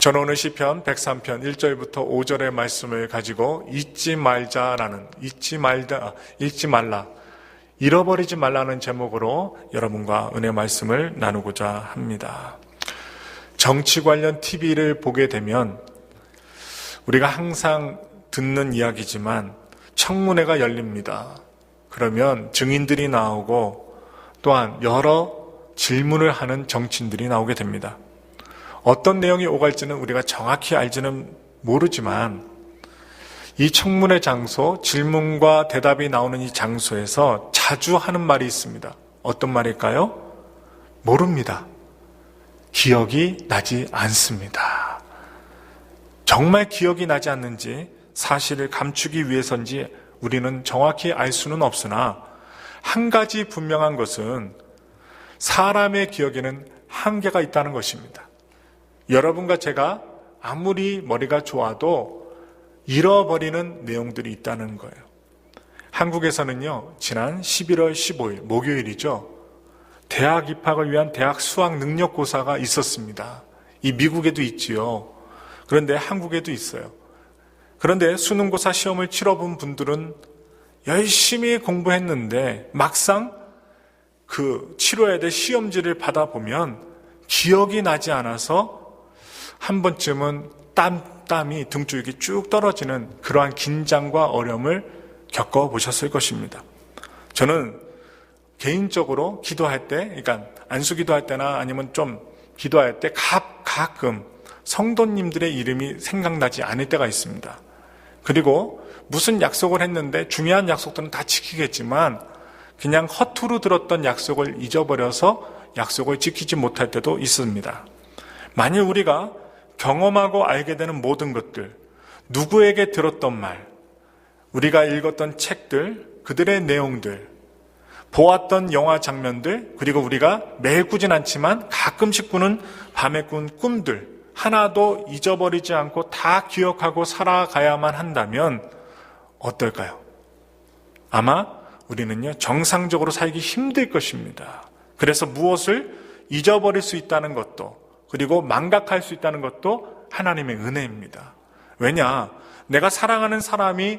저는 오늘 시편 103편 1절부터 5절의 말씀을 가지고 잊지 말라, 잃어버리지 말라는 제목으로 여러분과 은혜 말씀을 나누고자 합니다. 정치 관련 TV를 보게 되면 우리가 항상 듣는 이야기지만 청문회가 열립니다. 그러면 증인들이 나오고 또한 여러 질문을 하는 정치인들이 나오게 됩니다. 어떤 내용이 오갈지는 우리가 정확히 알지는 모르지만 이 청문회 장소, 질문과 대답이 나오는 이 장소에서 자주 하는 말이 있습니다. 어떤 말일까요? 모릅니다. 기억이 나지 않습니다. 정말 기억이 나지 않는지 사실을 감추기 위해서인지 우리는 정확히 알 수는 없으나 한 가지 분명한 것은 사람의 기억에는 한계가 있다는 것입니다. 여러분과 제가 아무리 머리가 좋아도 잃어버리는 내용들이 있다는 거예요. 한국에서는요, 지난 11월 15일 목요일이죠. 대학 입학을 위한 대학 수학 능력고사가 있었습니다. 이 미국에도 있지요. 그런데 한국에도 있어요. 그런데 수능고사 시험을 치러본 분들은 열심히 공부했는데 막상 그 치러야 될 시험지를 받아보면 기억이 나지 않아서 한 번쯤은 땀이 등 쪽에 쭉 떨어지는 그러한 긴장과 어려움을 겪어보셨을 것입니다. 저는 개인적으로 기도할 때, 그러니까 안수 기도할 때나 아니면 좀 기도할 때 가끔 성도님들의 이름이 생각나지 않을 때가 있습니다. 그리고 무슨 약속을 했는데 중요한 약속들은 다 지키겠지만 그냥 허투루 들었던 약속을 잊어버려서 약속을 지키지 못할 때도 있습니다. 만일 우리가 경험하고 알게 되는 모든 것들, 누구에게 들었던 말, 우리가 읽었던 책들, 그들의 내용들, 보았던 영화 장면들, 그리고 우리가 매일 꾸진 않지만 가끔씩 꾸는 밤에 꾼 꿈들, 하나도 잊어버리지 않고 다 기억하고 살아가야만 한다면 어떨까요? 아마 우리는요, 정상적으로 살기 힘들 것입니다. 그래서 무엇을 잊어버릴 수 있다는 것도, 그리고 망각할 수 있다는 것도 하나님의 은혜입니다. 왜냐? 내가 사랑하는 사람이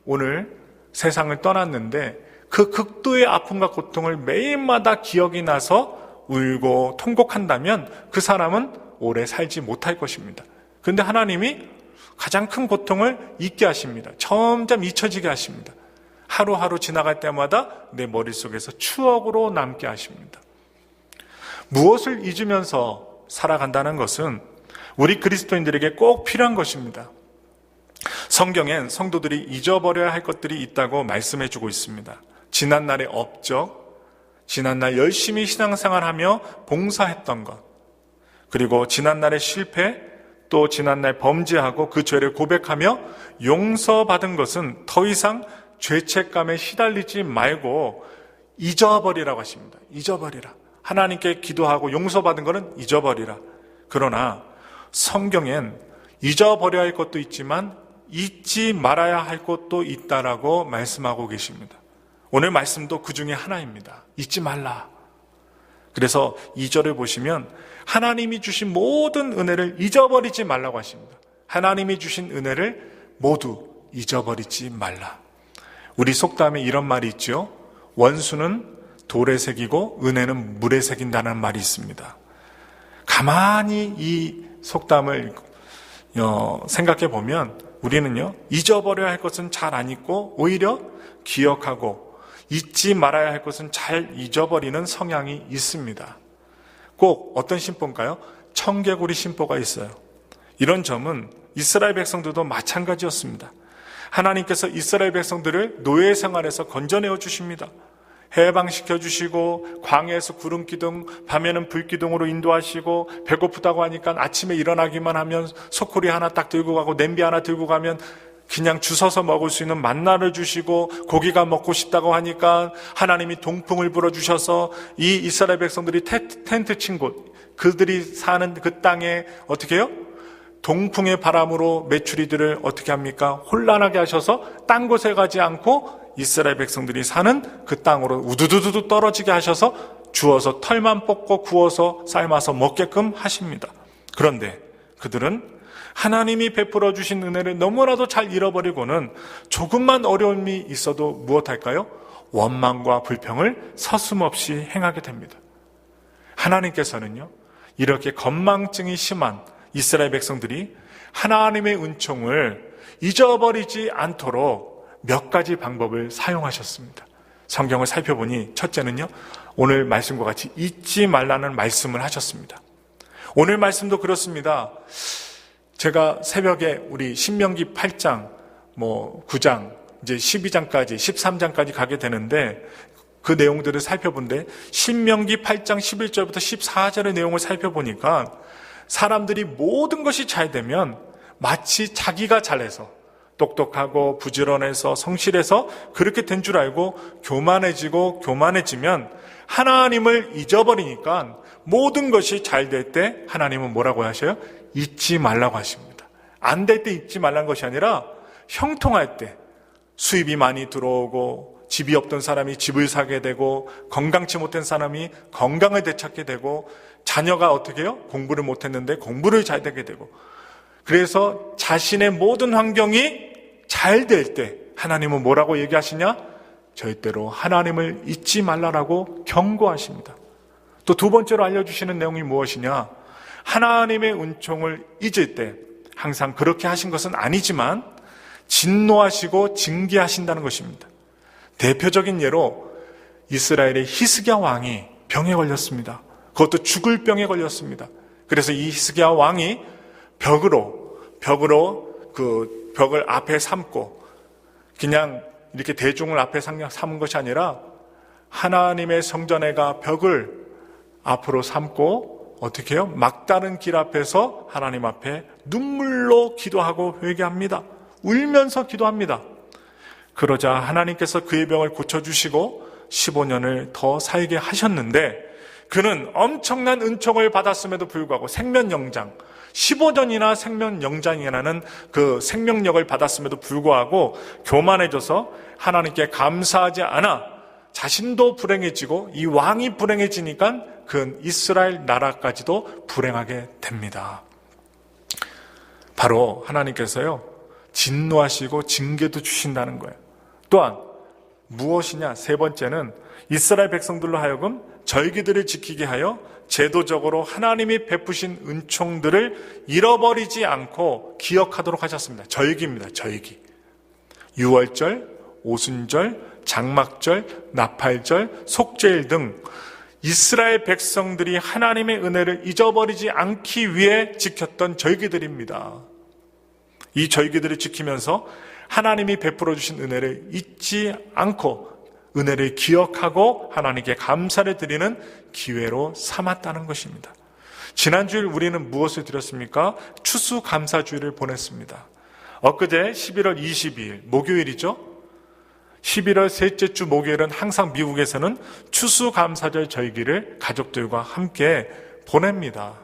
오늘 세상을 떠났는데 그 극도의 아픔과 고통을 매일마다 기억이 나서 울고 통곡한다면 그 사람은 오래 살지 못할 것입니다. 그런데 하나님이 가장 큰 고통을 잊게 하십니다. 점점 잊혀지게 하십니다. 하루하루 지나갈 때마다 내 머릿속에서 추억으로 남게 하십니다. 무엇을 잊으면서 살아간다는 것은 우리 그리스도인들에게 꼭 필요한 것입니다. 성경엔 성도들이 잊어버려야 할 것들이 있다고 말씀해주고 있습니다. 지난날의 업적, 지난날 열심히 신앙생활하며 봉사했던 것, 그리고 지난날의 실패, 또 지난날 범죄하고 그 죄를 고백하며 용서받은 것은 더 이상 죄책감에 시달리지 말고 잊어버리라고 하십니다. 잊어버리라. 하나님께 기도하고 용서받은 것은 잊어버리라. 그러나 성경엔 잊어버려야 할 것도 있지만 잊지 말아야 할 것도 있다라고 말씀하고 계십니다. 오늘 말씀도 그 중에 하나입니다. 잊지 말라. 그래서 2절을 보시면 하나님이 주신 모든 은혜를 잊어버리지 말라고 하십니다. 하나님이 주신 은혜를 모두 잊어버리지 말라. 우리 속담에 이런 말이 있죠. 원수는 돌에 새기고 은혜는 물에 새긴다는 말이 있습니다. 가만히 이 속담을 생각해 보면 우리는요, 잊어버려야 할 것은 잘 안 잊고 오히려 기억하고 잊지 말아야 할 것은 잘 잊어버리는 성향이 있습니다. 꼭 어떤 심보인가요? 청개구리 심보가 있어요. 이런 점은 이스라엘 백성들도 마찬가지였습니다. 하나님께서 이스라엘 백성들을 노예 생활에서 건져내어 주십니다. 해방시켜 주시고 광야에서 구름기둥, 밤에는 불기둥으로 인도하시고 배고프다고 하니까 아침에 일어나기만 하면 소쿠리 하나 딱 들고 가고 냄비 하나 들고 가면 그냥 주워서 먹을 수 있는 만나를 주시고 고기가 먹고 싶다고 하니까 하나님이 동풍을 불어주셔서 이 이스라엘 백성들이 텐트 친 곳, 그들이 사는 그 땅에 어떻게 해요? 동풍의 바람으로 메추리들을 어떻게 합니까? 혼란하게 하셔서 딴 곳에 가지 않고 이스라엘 백성들이 사는 그 땅으로 우두두두 떨어지게 하셔서 주워서 털만 뽑고 구워서 삶아서 먹게끔 하십니다. 그런데 그들은 하나님이 베풀어 주신 은혜를 너무나도 잘 잃어버리고는 조금만 어려움이 있어도 무엇할까요? 원망과 불평을 서슴없이 행하게 됩니다. 하나님께서는요, 이렇게 건망증이 심한 이스라엘 백성들이 하나님의 은총을 잊어버리지 않도록 몇 가지 방법을 사용하셨습니다. 성경을 살펴보니 첫째는요, 오늘 말씀과 같이 잊지 말라는 말씀을 하셨습니다. 오늘 말씀도 그렇습니다. 제가 새벽에 우리 신명기 8장, 9장, 이제 12장까지, 13장까지 가게 되는데 그 내용들을 살펴본데 신명기 8장 11절부터 14절의 내용을 살펴보니까 사람들이 모든 것이 잘 되면 마치 자기가 잘해서 똑똑하고 부지런해서 성실해서 그렇게 된 줄 알고 교만해지면 하나님을 잊어버리니까 모든 것이 잘 될 때 하나님은 뭐라고 하셔요? 잊지 말라고 하십니다. 안 될 때 잊지 말라는 것이 아니라 형통할 때 수입이 많이 들어오고 집이 없던 사람이 집을 사게 되고 건강치 못한 사람이 건강을 되찾게 되고 자녀가 어떻게 해요? 공부를 못했는데 공부를 잘 되게 되고 그래서 자신의 모든 환경이 잘 될 때 하나님은 뭐라고 얘기하시냐? 절대로 하나님을 잊지 말라라고 경고하십니다. 또 두 번째로 알려주시는 내용이 무엇이냐? 하나님의 은총을 잊을 때 항상 그렇게 하신 것은 아니지만 진노하시고 징계하신다는 것입니다. 대표적인 예로 이스라엘의 히스기야 왕이 병에 걸렸습니다. 그것도 죽을 병에 걸렸습니다. 그래서 이 히스기야 왕이 벽으로 그 벽을 앞에 삼고 그냥 이렇게 대중을 앞에 삼은 것이 아니라 하나님의 성전에가 벽을 앞으로 삼고 어떻게 해요? 막다른 길 앞에서 하나님 앞에 눈물로 기도하고 회개합니다. 울면서 기도합니다. 그러자 하나님께서 그의 병을 고쳐주시고 15년을 더 살게 하셨는데 그는 엄청난 은총을 받았음에도 불구하고 생면영장 15년이나 생면영장이라는 그 생명력을 받았음에도 불구하고 교만해져서 하나님께 감사하지 않아 자신도 불행해지고 이 왕이 불행해지니까 그 이스라엘 나라까지도 불행하게 됩니다. 바로 하나님께서요 진노하시고 징계도 주신다는 거예요. 또한 무엇이냐? 세 번째는 이스라엘 백성들로 하여금 절기들을 지키게 하여 제도적으로 하나님이 베푸신 은총들을 잃어버리지 않고 기억하도록 하셨습니다. 절기입니다. 절기. 유월절, 오순절, 장막절, 나팔절, 속죄일 등 이스라엘 백성들이 하나님의 은혜를 잊어버리지 않기 위해 지켰던 절기들입니다. 이 절기들을 지키면서 하나님이 베풀어 주신 은혜를 잊지 않고 은혜를 기억하고 하나님께 감사를 드리는 기회로 삼았다는 것입니다. 지난주일 우리는 무엇을 드렸습니까? 추수감사주일을 보냈습니다. 엊그제 11월 22일 목요일이죠. 11월 셋째 주 목요일은 항상 미국에서는 추수감사절 절기를 가족들과 함께 보냅니다.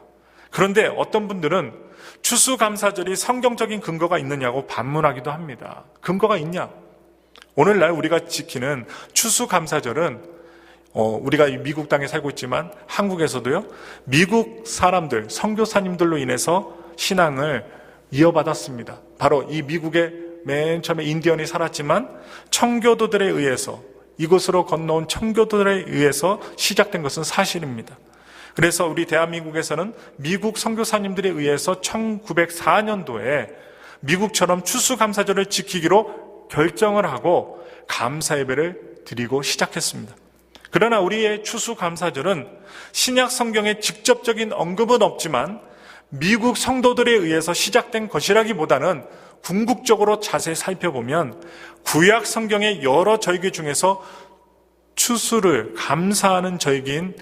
그런데 어떤 분들은 추수감사절이 성경적인 근거가 있느냐고 반문하기도 합니다. 근거가 있냐? 오늘날 우리가 지키는 추수감사절은 우리가 미국 땅에 살고 있지만 한국에서도요 미국 사람들, 선교사님들로 인해서 신앙을 이어받았습니다. 바로 이 미국에 맨 처음에 인디언이 살았지만 청교도들에 의해서 이곳으로 건너온 청교도들에 의해서 시작된 것은 사실입니다. 그래서 우리 대한민국에서는 미국 선교사님들에 의해서 1904년도에 미국처럼 추수감사절을 지키기로 결정을 하고 감사 예배를 드리고 시작했습니다. 그러나 우리의 추수감사절은 신약 성경에 직접적인 언급은 없지만 미국 성도들에 의해서 시작된 것이라기보다는 궁극적으로 자세히 살펴보면 구약 성경의 여러 절기 중에서 추수를 감사하는 절기인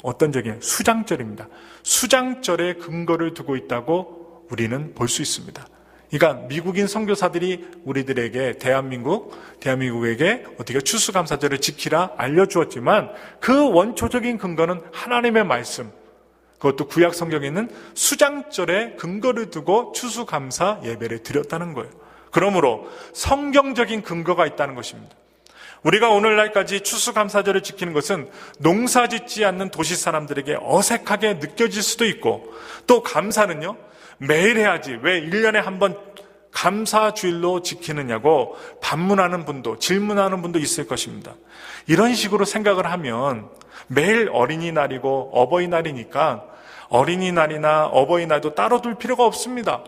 어떤 절기는 수장절입니다. 수장절에 근거를 두고 있다고 우리는 볼 수 있습니다. 그러니까 미국인 선교사들이 우리들에게 대한민국에게 어떻게 추수감사절을 지키라 알려주었지만 그 원초적인 근거는 하나님의 말씀, 그것도 구약 성경에 있는 수장절에 근거를 두고 추수감사 예배를 드렸다는 거예요. 그러므로 성경적인 근거가 있다는 것입니다. 우리가 오늘날까지 추수감사절을 지키는 것은 농사짓지 않는 도시 사람들에게 어색하게 느껴질 수도 있고 또 감사는요 매일 해야지. 왜 1년에 한 번 감사주일로 지키느냐고 반문하는 분도, 질문하는 분도 있을 것입니다. 이런 식으로 생각을 하면 매일 어린이날이고 어버이날이니까 어린이날이나 어버이날도 따로 둘 필요가 없습니다.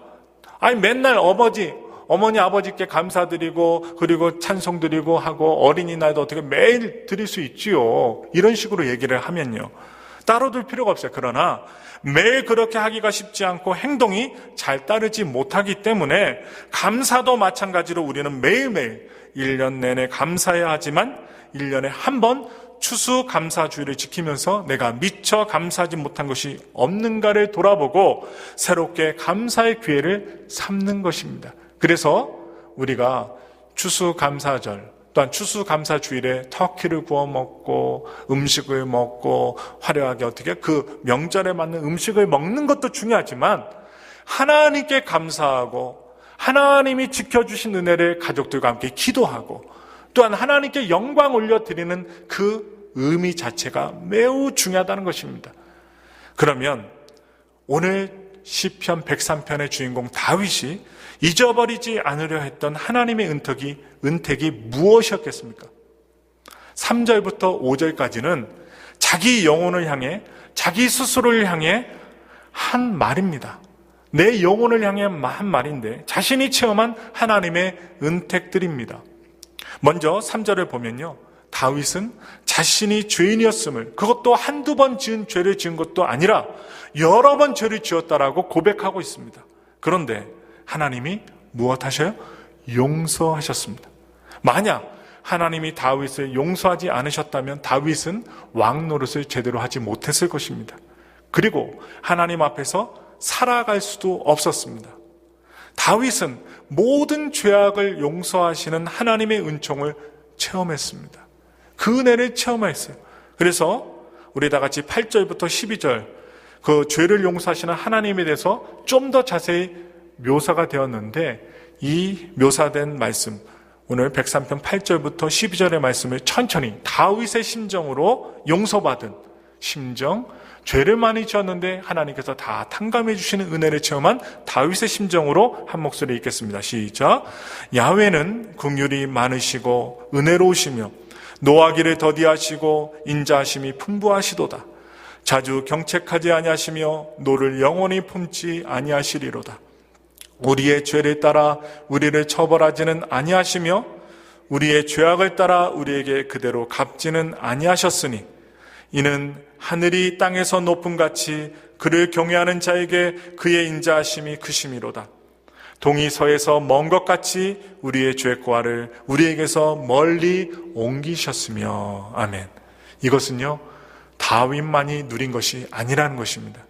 아니, 맨날 어머니, 아버지께 감사드리고 그리고 찬송드리고 하고 어린이날도 어떻게 매일 드릴 수 있지요. 이런 식으로 얘기를 하면요. 따로 둘 필요가 없어요. 그러나 매일 그렇게 하기가 쉽지 않고 행동이 잘 따르지 못하기 때문에 감사도 마찬가지로 우리는 매일매일 1년 내내 감사해야 하지만 1년에 한 번 추수감사주의를 지키면서 내가 미처 감사하지 못한 것이 없는가를 돌아보고 새롭게 감사의 기회를 삼는 것입니다. 그래서 우리가 추수감사절 또한 추수감사주일에 터키를 구워 먹고 음식을 먹고 화려하게 어떻게 그 명절에 맞는 음식을 먹는 것도 중요하지만 하나님께 감사하고 하나님이 지켜주신 은혜를 가족들과 함께 기도하고 또한 하나님께 영광 올려드리는 그 의미 자체가 매우 중요하다는 것입니다. 그러면 오늘 시편 103편의 주인공 다윗이 잊어버리지 않으려 했던 하나님의 은택이 무엇이었겠습니까? 3절부터 5절까지는 자기 영혼을 향해, 자기 스스로를 향해 한 말입니다. 내 영혼을 향해 한 말인데 자신이 체험한 하나님의 은택들입니다. 먼저 3절을 보면요. 다윗은 자신이 죄인이었음을, 그것도 한두 번 죄를 지은 것도 아니라 여러 번 죄를 지었다라고 고백하고 있습니다. 그런데 하나님이 무엇 하셔요? 용서하셨습니다. 만약 하나님이 다윗을 용서하지 않으셨다면 다윗은 왕 노릇을 제대로 하지 못했을 것입니다. 그리고 하나님 앞에서 살아갈 수도 없었습니다. 다윗은 모든 죄악을 용서하시는 하나님의 은총을 체험했습니다. 그 은혜를 체험했어요. 그래서 우리 다 같이 8절부터 12절 그 죄를 용서하시는 하나님에 대해서 좀 더 자세히 묘사가 되었는데 이 묘사된 말씀, 오늘 103편 8절부터 12절의 말씀을 천천히 다윗의 심정으로 용서받은 심정, 죄를 많이 지었는데 하나님께서 다 탕감해 주시는 은혜를 체험한 다윗의 심정으로 한 목소리 읽겠습니다. 시작. 야훼는 긍휼이 많으시고 은혜로우시며 노하기를 더디하시고 인자하심이 풍부하시도다. 자주 경책하지 아니하시며 노를 영원히 품지 아니하시리로다. 우리의 죄를 따라 우리를 처벌하지는 아니하시며 우리의 죄악을 따라 우리에게 그대로 갚지는 아니하셨으니 이는 하늘이 땅에서 높음같이 그를 경외하는 자에게 그의 인자하심이 크심이로다. 동이 서에서 먼 것 같이 우리의 죄과를 우리에게서 멀리 옮기셨으며. 아멘. 이것은요 다윗만이 누린 것이 아니라는 것입니다.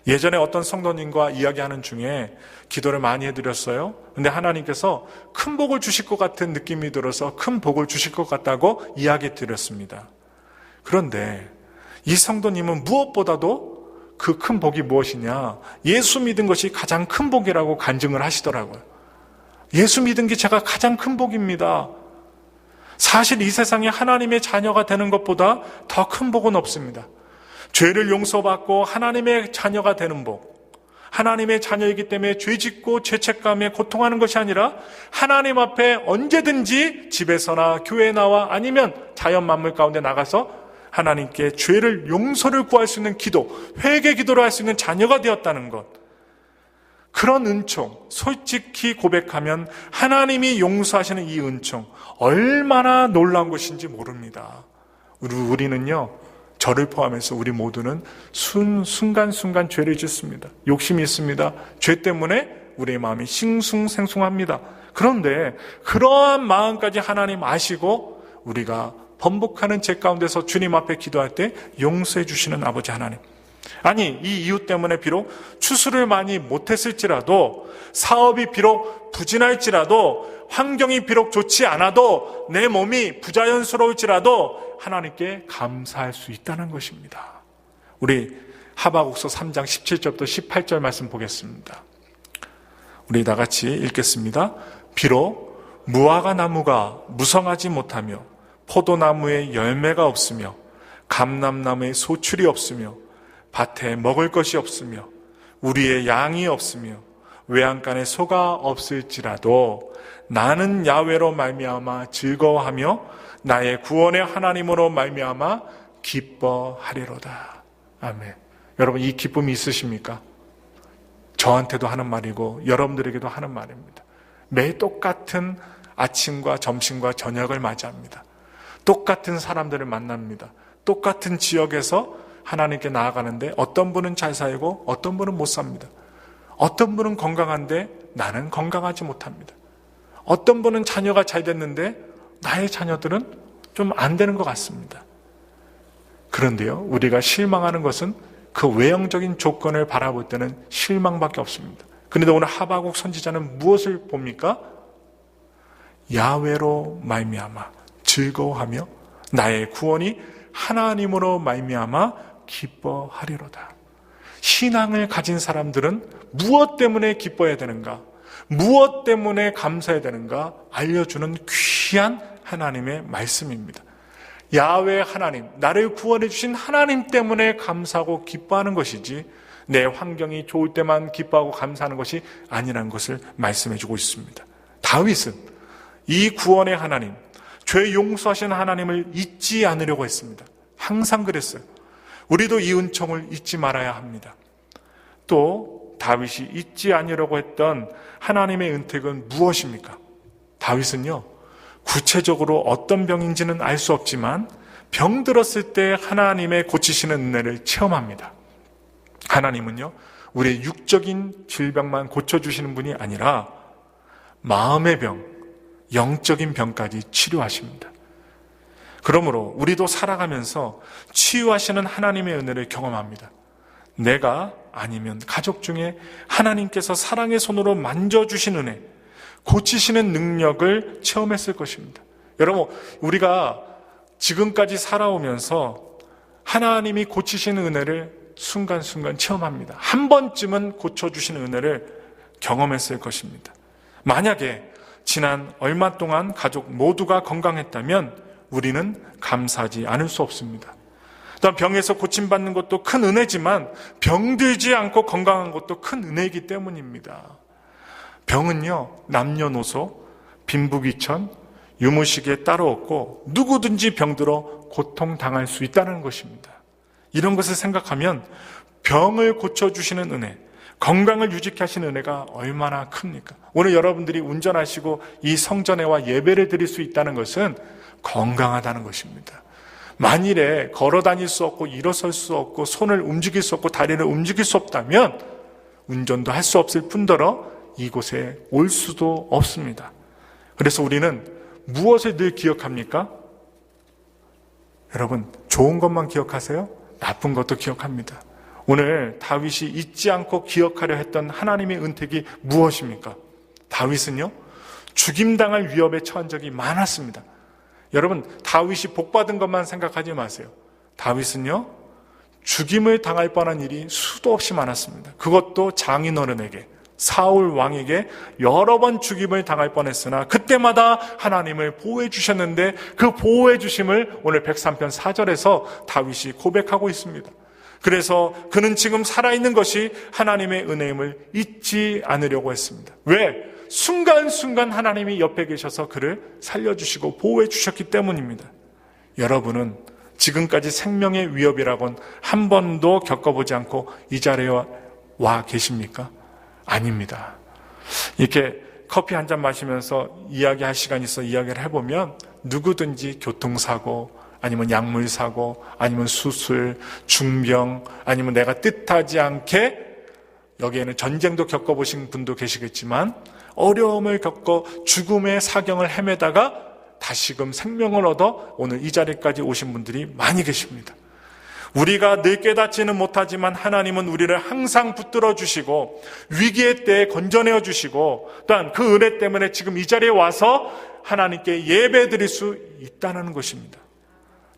예전에 어떤 성도님과 이야기하는 중에 기도를 많이 해드렸어요. 근데 하나님께서 큰 복을 주실 것 같은 느낌이 들어서 큰 복을 주실 것 같다고 이야기 드렸습니다. 그런데 이 성도님은 무엇보다도 그 큰 복이 무엇이냐, 예수 믿은 것이 가장 큰 복이라고 간증을 하시더라고요. 예수 믿은 게 제가 가장 큰 복입니다. 사실 이 세상에 하나님의 자녀가 되는 것보다 더 큰 복은 없습니다. 죄를 용서받고 하나님의 자녀가 되는 복, 하나님의 자녀이기 때문에 죄짓고 죄책감에 고통하는 것이 아니라 하나님 앞에 언제든지 집에서나 교회에 나와 아니면 자연 만물 가운데 나가서 하나님께 죄를 용서를 구할 수 있는 기도, 회개 기도를 할 수 있는 자녀가 되었다는 것, 그런 은총, 솔직히 고백하면 하나님이 용서하시는 이 은총 얼마나 놀라운 것인지 모릅니다. 우리는요, 저를 포함해서 우리 모두는 순간순간 죄를 짓습니다. 욕심이 있습니다. 죄 때문에 우리의 마음이 싱숭생숭합니다. 그런데 그러한 마음까지 하나님 아시고 우리가 번복하는 죄 가운데서 주님 앞에 기도할 때 용서해 주시는 아버지 하나님. 아니, 이 이유 때문에 비록 추수를 많이 못했을지라도, 사업이 비록 부진할지라도, 환경이 비록 좋지 않아도, 내 몸이 부자연스러울지라도 하나님께 감사할 수 있다는 것입니다. 우리 하박국서 3장 17절부터 18절 말씀 보겠습니다. 우리 다 같이 읽겠습니다. 비록 무화과 나무가 무성하지 못하며 포도나무에 열매가 없으며 감람나무에 소출이 없으며 밭에 먹을 것이 없으며 우리의 양이 없으며 외양간에 소가 없을지라도 나는 야훼로 말미암아 즐거워하며 나의 구원의 하나님으로 말미암아 기뻐하리로다. 아멘. 여러분, 이 기쁨이 있으십니까? 저한테도 하는 말이고 여러분들에게도 하는 말입니다. 매일 똑같은 아침과 점심과 저녁을 맞이합니다. 똑같은 사람들을 만납니다. 똑같은 지역에서 하나님께 나아가는데 어떤 분은 잘 살고 어떤 분은 못 삽니다. 어떤 분은 건강한데 나는 건강하지 못합니다. 어떤 분은 자녀가 잘 됐는데 나의 자녀들은 좀 안 되는 것 같습니다. 그런데요, 우리가 실망하는 것은 그 외형적인 조건을 바라볼 때는 실망밖에 없습니다. 그런데 오늘 하박국 선지자는 무엇을 봅니까? 야훼로 말미암아 즐거워하며 나의 구원이 하나님으로 말미암아 기뻐하리로다. 신앙을 가진 사람들은 무엇 때문에 기뻐해야 되는가, 무엇 때문에 감사해야 되는가 알려주는 귀한 하나님의 말씀입니다. 야훼 하나님, 나를 구원해 주신 하나님 때문에 감사하고 기뻐하는 것이지 내 환경이 좋을 때만 기뻐하고 감사하는 것이 아니라는 것을 말씀해 주고 있습니다. 다윗은 이 구원의 하나님, 죄 용서하신 하나님을 잊지 않으려고 했습니다. 항상 그랬어요. 우리도 이 은총을 잊지 말아야 합니다. 또 다윗이 잊지 않으려고 했던 하나님의 은택은 무엇입니까? 다윗은요, 구체적으로 어떤 병인지는 알 수 없지만 병들었을 때 하나님의 고치시는 은혜를 체험합니다. 하나님은요, 우리의 육적인 질병만 고쳐주시는 분이 아니라 마음의 병, 영적인 병까지 치료하십니다. 그러므로 우리도 살아가면서 치유하시는 하나님의 은혜를 경험합니다. 내가 아니면 가족 중에 하나님께서 사랑의 손으로 만져주신 은혜, 고치시는 능력을 체험했을 것입니다. 여러분, 우리가 지금까지 살아오면서 하나님이 고치시는 은혜를 순간순간 체험합니다. 한 번쯤은 고쳐주시는 은혜를 경험했을 것입니다. 만약에 지난 얼마 동안 가족 모두가 건강했다면 우리는 감사하지 않을 수 없습니다. 또한 병에서 고침받는 것도 큰 은혜지만 병들지 않고 건강한 것도 큰 은혜이기 때문입니다. 병은요, 남녀노소, 빈부귀천, 유무시기에 따로 없고 누구든지 병들어 고통당할 수 있다는 것입니다. 이런 것을 생각하면 병을 고쳐주시는 은혜, 건강을 유지케 하시는 은혜가 얼마나 큽니까? 오늘 여러분들이 운전하시고 이 성전에 와 예배를 드릴 수 있다는 것은 건강하다는 것입니다. 만일에 걸어 다닐 수 없고 일어설 수 없고 손을 움직일 수 없고 다리를 움직일 수 없다면 운전도 할 수 없을 뿐더러 이곳에 올 수도 없습니다. 그래서 우리는 무엇을 늘 기억합니까? 여러분, 좋은 것만 기억하세요? 나쁜 것도 기억합니다. 오늘 다윗이 잊지 않고 기억하려 했던 하나님의 은택이 무엇입니까? 다윗은요, 죽임당할 위협에 처한 적이 많았습니다. 여러분, 다윗이 복받은 것만 생각하지 마세요. 다윗은요, 죽임을 당할 뻔한 일이 수도 없이 많았습니다. 그것도 장인어른에게, 사울 왕에게 여러 번 죽임을 당할 뻔했으나 그때마다 하나님을 보호해 주셨는데 그 보호해 주심을 오늘 103편 4절에서 다윗이 고백하고 있습니다. 그래서 그는 지금 살아있는 것이 하나님의 은혜임을 잊지 않으려고 했습니다. 왜? 순간순간 하나님이 옆에 계셔서 그를 살려주시고 보호해 주셨기 때문입니다. 여러분은 지금까지 생명의 위협이라곤 한 번도 겪어보지 않고 이 자리에 와 계십니까? 아닙니다. 이렇게 커피 한 잔 마시면서 이야기할 시간이 있어 이야기를 해보면 누구든지 교통사고, 아니면 약물사고, 아니면 수술, 중병, 아니면 내가 뜻하지 않게, 여기에는 전쟁도 겪어보신 분도 계시겠지만 어려움을 겪어 죽음의 사경을 헤매다가 다시금 생명을 얻어 오늘 이 자리까지 오신 분들이 많이 계십니다. 우리가 늘 깨닫지는 못하지만 하나님은 우리를 항상 붙들어 주시고 위기의 때에 건져내어 주시고 또한 그 은혜 때문에 지금 이 자리에 와서 하나님께 예배 드릴 수 있다는 것입니다.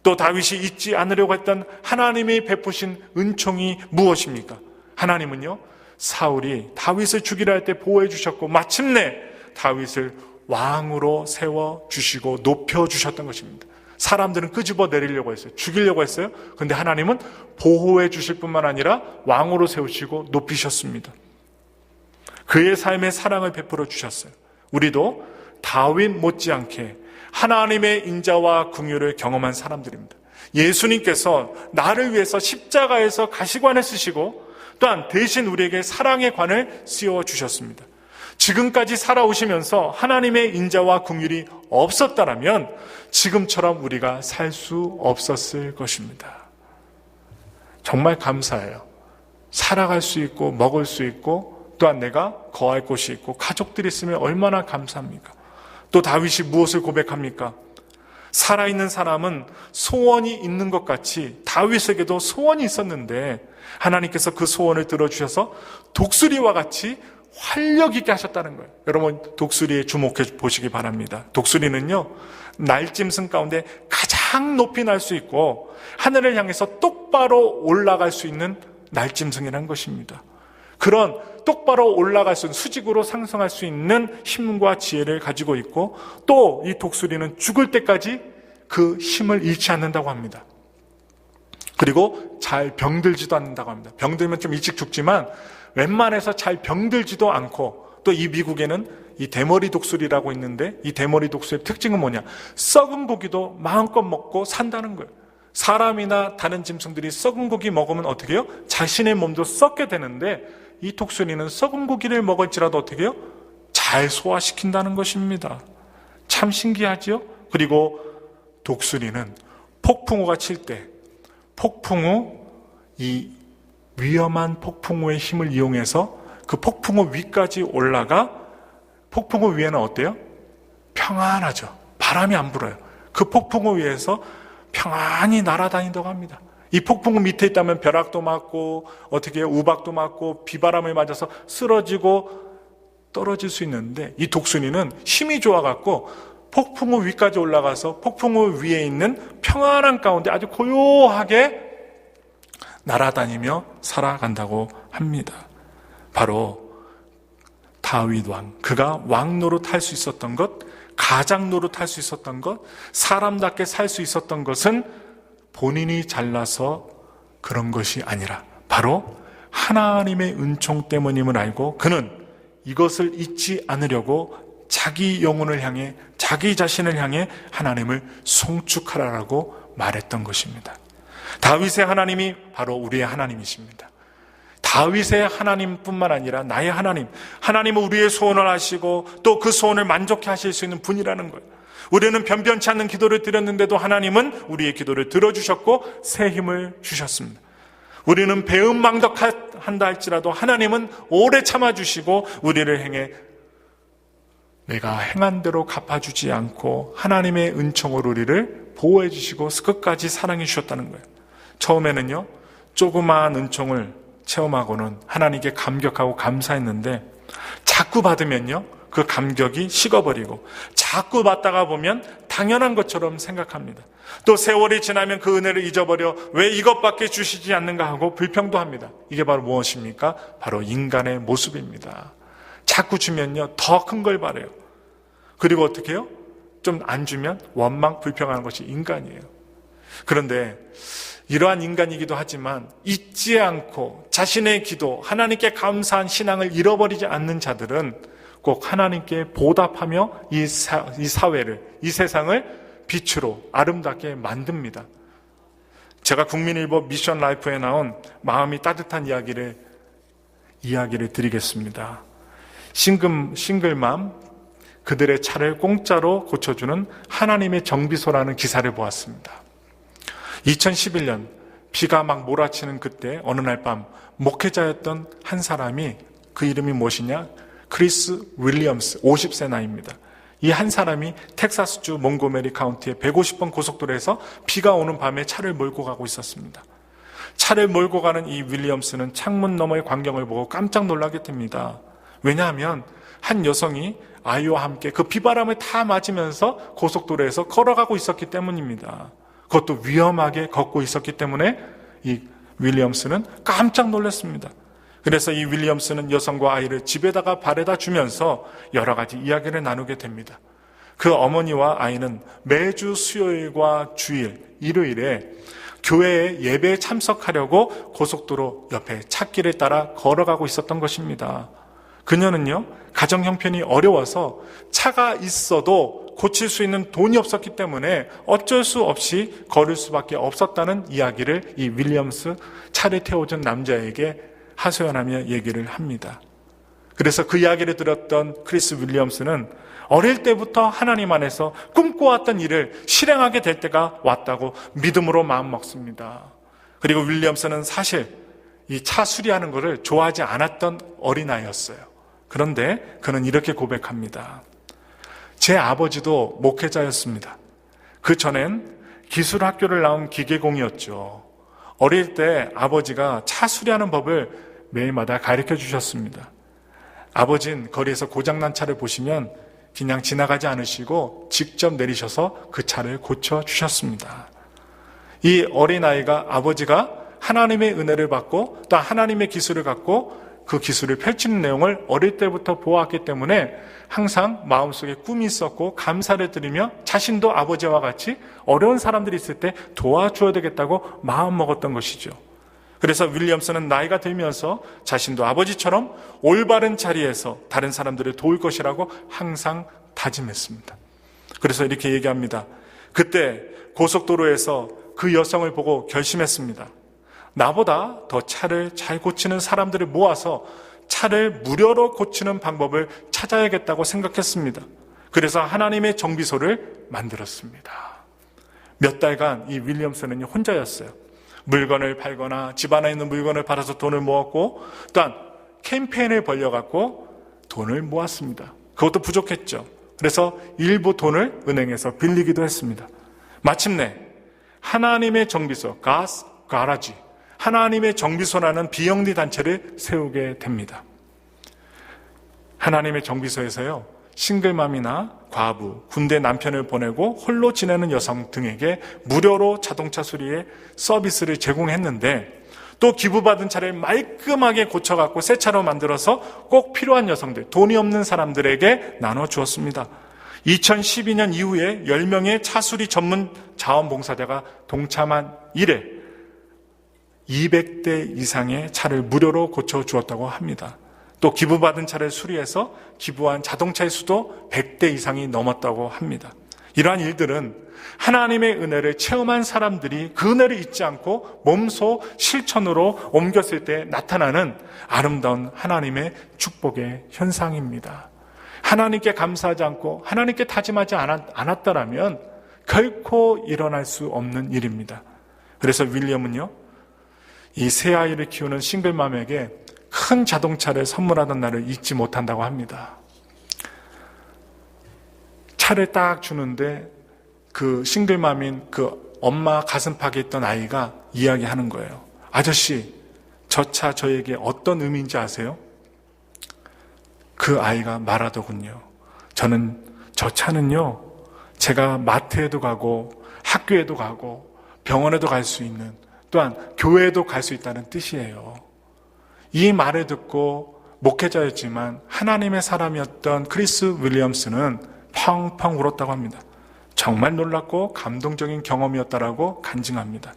또 다윗이 잊지 않으려고 했던 하나님이 베푸신 은총이 무엇입니까? 하나님은요, 사울이 다윗을 죽이려 할 때 보호해 주셨고 마침내 다윗을 왕으로 세워주시고 높여주셨던 것입니다. 사람들은 끄집어 내리려고 했어요. 죽이려고 했어요. 그런데 하나님은 보호해 주실 뿐만 아니라 왕으로 세우시고 높이셨습니다. 그의 삶에 사랑을 베풀어 주셨어요. 우리도 다윗 못지않게 하나님의 인자와 긍휼을 경험한 사람들입니다. 예수님께서 나를 위해서 십자가에서 가시관을 쓰시고 또한 대신 우리에게 사랑의 관을 씌워 주셨습니다. 지금까지 살아오시면서 하나님의 인자와 긍휼이 없었다면 지금처럼 우리가 살 수 없었을 것입니다. 정말 감사해요. 살아갈 수 있고 먹을 수 있고 또한 내가 거할 곳이 있고 가족들이 있으면 얼마나 감사합니까? 또 다윗이 무엇을 고백합니까? 살아있는 사람은 소원이 있는 것 같이 다윗에게도 소원이 있었는데 하나님께서 그 소원을 들어주셔서 독수리와 같이 활력 있게 하셨다는 거예요. 여러분 독수리에 주목해 보시기 바랍니다. 독수리는요 날짐승 가운데 가장 높이 날 수 있고 하늘을 향해서 똑바로 올라갈 수 있는 날짐승이라는 것입니다. 그런 똑바로 올라갈 수 있는 수직으로 상승할 수 있는 힘과 지혜를 가지고 있고 또 이 독수리는 죽을 때까지 그 힘을 잃지 않는다고 합니다. 그리고 잘 병들지도 않는다고 합니다. 병들면 좀 일찍 죽지만 웬만해서 잘 병들지도 않고 또 이 미국에는 이 대머리 독수리라고 있는데 이 대머리 독수리의 특징은 뭐냐? 썩은 고기도 마음껏 먹고 산다는 거예요. 사람이나 다른 짐승들이 썩은 고기 먹으면 어떻게 해요? 자신의 몸도 썩게 되는데 이 독수리는 썩은 고기를 먹을지라도 어떻게 해요? 잘 소화시킨다는 것입니다. 참 신기하지요? 그리고 독수리는 폭풍우가 칠 때 폭풍우, 이 위험한 폭풍우의 힘을 이용해서 그 폭풍우 위까지 올라가 폭풍우 위에는 어때요? 평안하죠. 바람이 안 불어요. 그 폭풍우 위에서 평안히 날아다닌다고 합니다. 이 폭풍우 밑에 있다면 벼락도 맞고 어떻게 해요? 우박도 맞고 비바람을 맞아서 쓰러지고 떨어질 수 있는데 이 독수리는 힘이 좋아갖고 폭풍우 위까지 올라가서 폭풍우 위에 있는 평안한 가운데 아주 고요하게 날아다니며 살아간다고 합니다. 바로 다윗 왕, 그가 왕 노릇할 수 있었던 것, 가장 노릇할 수 있었던 것, 사람답게 살 수 있었던 것은 본인이 잘나서 그런 것이 아니라 바로 하나님의 은총 때문임을 알고 그는 이것을 잊지 않으려고 자기 영혼을 향해 자기 자신을 향해 하나님을 송축하라라고 말했던 것입니다. 다윗의 하나님이 바로 우리의 하나님이십니다. 다윗의 하나님뿐만 아니라 나의 하나님, 하나님은 우리의 소원을 하시고 또 그 소원을 만족해 하실 수 있는 분이라는 거예요. 우리는 변변치 않는 기도를 드렸는데도 하나님은 우리의 기도를 들어주셨고 새 힘을 주셨습니다. 우리는 배은망덕한다 할지라도 하나님은 오래 참아주시고 우리를 행해 내가 행한 대로 갚아주지 않고 하나님의 은총으로 우리를 보호해 주시고 끝까지 사랑해 주셨다는 거예요. 처음에는요 조그마한 은총을 체험하고는 하나님께 감격하고 감사했는데 자꾸 받으면요 그 감격이 식어버리고 자꾸 받다가 보면 당연한 것처럼 생각합니다. 또 세월이 지나면 그 은혜를 잊어버려 왜 이것밖에 주시지 않는가 하고 불평도 합니다. 이게 바로 무엇입니까? 바로 인간의 모습입니다. 자꾸 주면요 더 큰 걸 바래요. 그리고 어떻게 해요? 좀 안 주면 원망 불평하는 것이 인간이에요. 그런데 이러한 인간이기도 하지만 잊지 않고 자신의 기도, 하나님께 감사한 신앙을 잃어버리지 않는 자들은 꼭 하나님께 보답하며 이 사회를, 이 세상을 빛으로 아름답게 만듭니다. 제가 국민일보 미션 라이프에 나온 마음이 따뜻한 이야기를 드리겠습니다. 싱글맘 그들의 차를 공짜로 고쳐주는 하나님의 정비소라는 기사를 보았습니다. 2011년 비가 막 몰아치는 그때 어느 날 밤 목회자였던 한 사람이 그 이름이 무엇이냐? 크리스 윌리엄스 50세 나이입니다. 이 한 사람이 텍사스주 몽고메리 카운티의 150번 고속도로에서 비가 오는 밤에 차를 몰고 가고 있었습니다. 차를 몰고 가는 이 윌리엄스는 창문 너머의 광경을 보고 깜짝 놀라게 됩니다. 왜냐하면 한 여성이 아이와 함께 그 비바람을 다 맞으면서 고속도로에서 걸어가고 있었기 때문입니다. 그것도 위험하게 걷고 있었기 때문에 이 윌리엄스는 깜짝 놀랐습니다. 그래서 이 윌리엄스는 여성과 아이를 집에다가 바래다 주면서 여러 가지 이야기를 나누게 됩니다. 그 어머니와 아이는 매주 수요일과 주일, 일요일에 교회에 예배에 참석하려고 고속도로 옆에 찻길에 따라 걸어가고 있었던 것입니다. 그녀는요, 가정 형편이 어려워서 차가 있어도 고칠 수 있는 돈이 없었기 때문에 어쩔 수 없이 걸을 수밖에 없었다는 이야기를 이 윌리엄스, 차를 태워준 남자에게 하소연하며 얘기를 합니다. 그래서 그 이야기를 들었던 크리스 윌리엄스는 어릴 때부터 하나님 안에서 꿈꿔왔던 일을 실행하게 될 때가 왔다고 믿음으로 마음먹습니다. 그리고 윌리엄스는 사실 이 차 수리하는 것을 좋아하지 않았던 어린아이였어요. 그런데 그는 이렇게 고백합니다. 제 아버지도 목회자였습니다. 그 전엔 기술학교를 나온 기계공이었죠. 어릴 때 아버지가 차 수리하는 법을 매일마다 가르쳐 주셨습니다. 아버지는 거리에서 고장난 차를 보시면 그냥 지나가지 않으시고 직접 내리셔서 그 차를 고쳐주셨습니다. 이 어린아이가 아버지가 하나님의 은혜를 받고 또 하나님의 기술을 갖고 그 기술을 펼치는 내용을 어릴 때부터 보았기 때문에 항상 마음속에 꿈이 있었고 감사를 드리며 자신도 아버지와 같이 어려운 사람들이 있을 때 도와줘야 되겠다고 마음먹었던 것이죠. 그래서 윌리엄스는 나이가 들면서 자신도 아버지처럼 올바른 자리에서 다른 사람들을 도울 것이라고 항상 다짐했습니다. 그래서 이렇게 얘기합니다. 그때 고속도로에서 그 여성을 보고 결심했습니다. 나보다 더 차를 잘 고치는 사람들을 모아서 차를 무료로 고치는 방법을 찾아야겠다고 생각했습니다. 그래서 하나님의 정비소를 만들었습니다. 몇 달간 이 윌리엄스는 혼자였어요. 물건을 팔거나 집 안에 있는 물건을 팔아서 돈을 모았고 또한 캠페인을 벌려갖고 돈을 모았습니다. 그것도 부족했죠. 그래서 일부 돈을 은행에서 빌리기도 했습니다. 마침내 하나님의 정비소, God's Garage, 하나님의 정비소라는 비영리 단체를 세우게 됩니다. 하나님의 정비소에서요, 싱글맘이나 과부, 군대 남편을 보내고 홀로 지내는 여성 등에게 무료로 자동차 수리의 서비스를 제공했는데 또 기부받은 차를 말끔하게 고쳐갖고 새 차로 만들어서 꼭 필요한 여성들, 돈이 없는 사람들에게 나눠주었습니다. 2012년 이후에 10명의 차 수리 전문 자원봉사자가 동참한 이래 200대 이상의 차를 무료로 고쳐주었다고 합니다. 또 기부받은 차를 수리해서 기부한 자동차의 수도 100대 이상이 넘었다고 합니다. 이러한 일들은 하나님의 은혜를 체험한 사람들이 그 은혜를 잊지 않고 몸소 실천으로 옮겼을 때 나타나는 아름다운 하나님의 축복의 현상입니다. 하나님께 감사하지 않고 하나님께 다짐하지 않았다라면 결코 일어날 수 없는 일입니다. 그래서 윌리엄은요, 이 새 아이를 키우는 싱글맘에게 큰 자동차를 선물하던 날을 잊지 못한다고 합니다. 차를 딱 주는데 그 싱글맘인 그 엄마 가슴팍에 있던 아이가 이야기하는 거예요. 아저씨, 저 차 저에게 어떤 의미인지 아세요? 그 아이가 말하더군요. 저는 저 차는요, 제가 마트에도 가고 학교에도 가고 병원에도 갈 수 있는, 또한 교회에도 갈 수 있다는 뜻이에요. 이 말을 듣고 목회자였지만 하나님의 사람이었던 크리스 윌리엄스는 펑펑 울었다고 합니다. 정말 놀랍고 감동적인 경험이었다라고 간증합니다.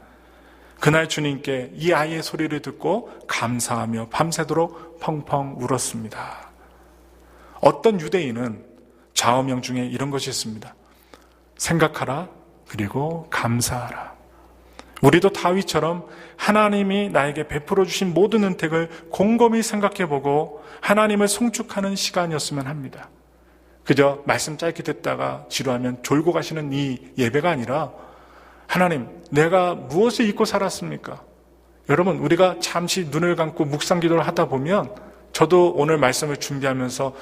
그날 주님께 이 아이의 소리를 듣고 감사하며 밤새도록 펑펑 울었습니다. 어떤 유대인은 좌우명 중에 이런 것이 있습니다. 생각하라, 그리고 감사하라. 우리도 다윗처럼 하나님이 나에게 베풀어 주신 모든 은택을 곰곰이 생각해보고 하나님을 송축하는 시간이었으면 합니다. 그저 말씀 짧게 듣다가 지루하면 졸고 가시는 이 예배가 아니라, 하나님, 내가 무엇을 잊고 살았습니까? 여러분, 우리가 잠시 눈을 감고 묵상 기도를 하다 보면, 저도 오늘 말씀을 준비하면서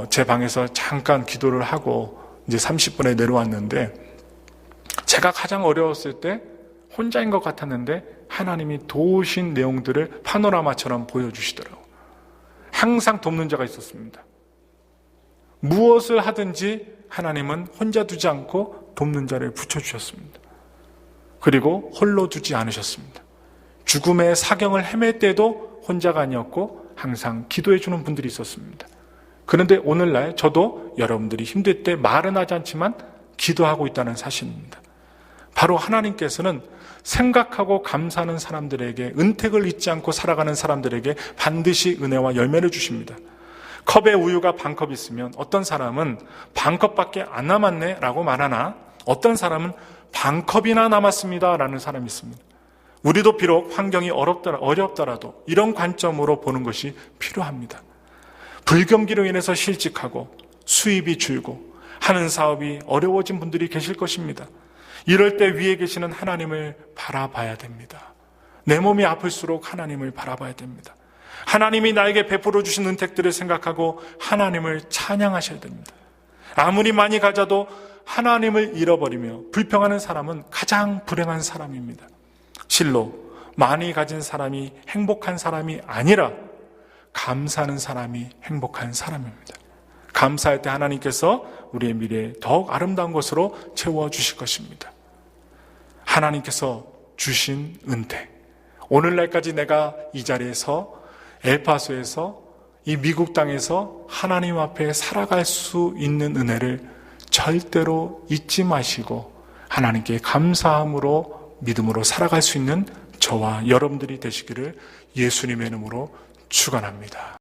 제 방에서 잠깐 기도를 하고 이제 30분에 내려왔는데, 제가 가장 어려웠을 때 혼자인 것 같았는데 하나님이 도우신 내용들을 파노라마처럼 보여주시더라고요. 항상 돕는 자가 있었습니다. 무엇을 하든지 하나님은 혼자 두지 않고 돕는 자를 붙여주셨습니다. 그리고 홀로 두지 않으셨습니다. 죽음의 사경을 헤맬 때도 혼자가 아니었고 항상 기도해 주는 분들이 있었습니다. 그런데 오늘날 저도 여러분들이 힘들 때 말은 하지 않지만 기도하고 있다는 사실입니다. 바로 하나님께서는 생각하고 감사하는 사람들에게, 은택을 잊지 않고 살아가는 사람들에게 반드시 은혜와 열매를 주십니다. 컵에 우유가 반컵 있으면 어떤 사람은 반컵밖에 안 남았네 라고 말하나, 어떤 사람은 반컵이나 남았습니다 라는 사람이 있습니다. 우리도 비록 환경이 어렵더라도 이런 관점으로 보는 것이 필요합니다. 불경기로 인해서 실직하고 수입이 줄고 하는 사업이 어려워진 분들이 계실 것입니다. 이럴 때 위에 계시는 하나님을 바라봐야 됩니다. 내 몸이 아플수록 하나님을 바라봐야 됩니다. 하나님이 나에게 베풀어 주신 은택들을 생각하고 하나님을 찬양하셔야 됩니다. 아무리 많이 가져도 하나님을 잃어버리며 불평하는 사람은 가장 불행한 사람입니다. 실로 많이 가진 사람이 행복한 사람이 아니라 감사하는 사람이 행복한 사람입니다. 감사할 때 하나님께서 우리의 미래에 더욱 아름다운 것으로 채워주실 것입니다. 하나님께서 주신 은퇴, 오늘날까지 내가 이 자리에서 엘파소에서 이 미국 땅에서 하나님 앞에 살아갈 수 있는 은혜를 절대로 잊지 마시고 하나님께 감사함으로 믿음으로 살아갈 수 있는 저와 여러분들이 되시기를 예수님의 이름으로 축원합니다.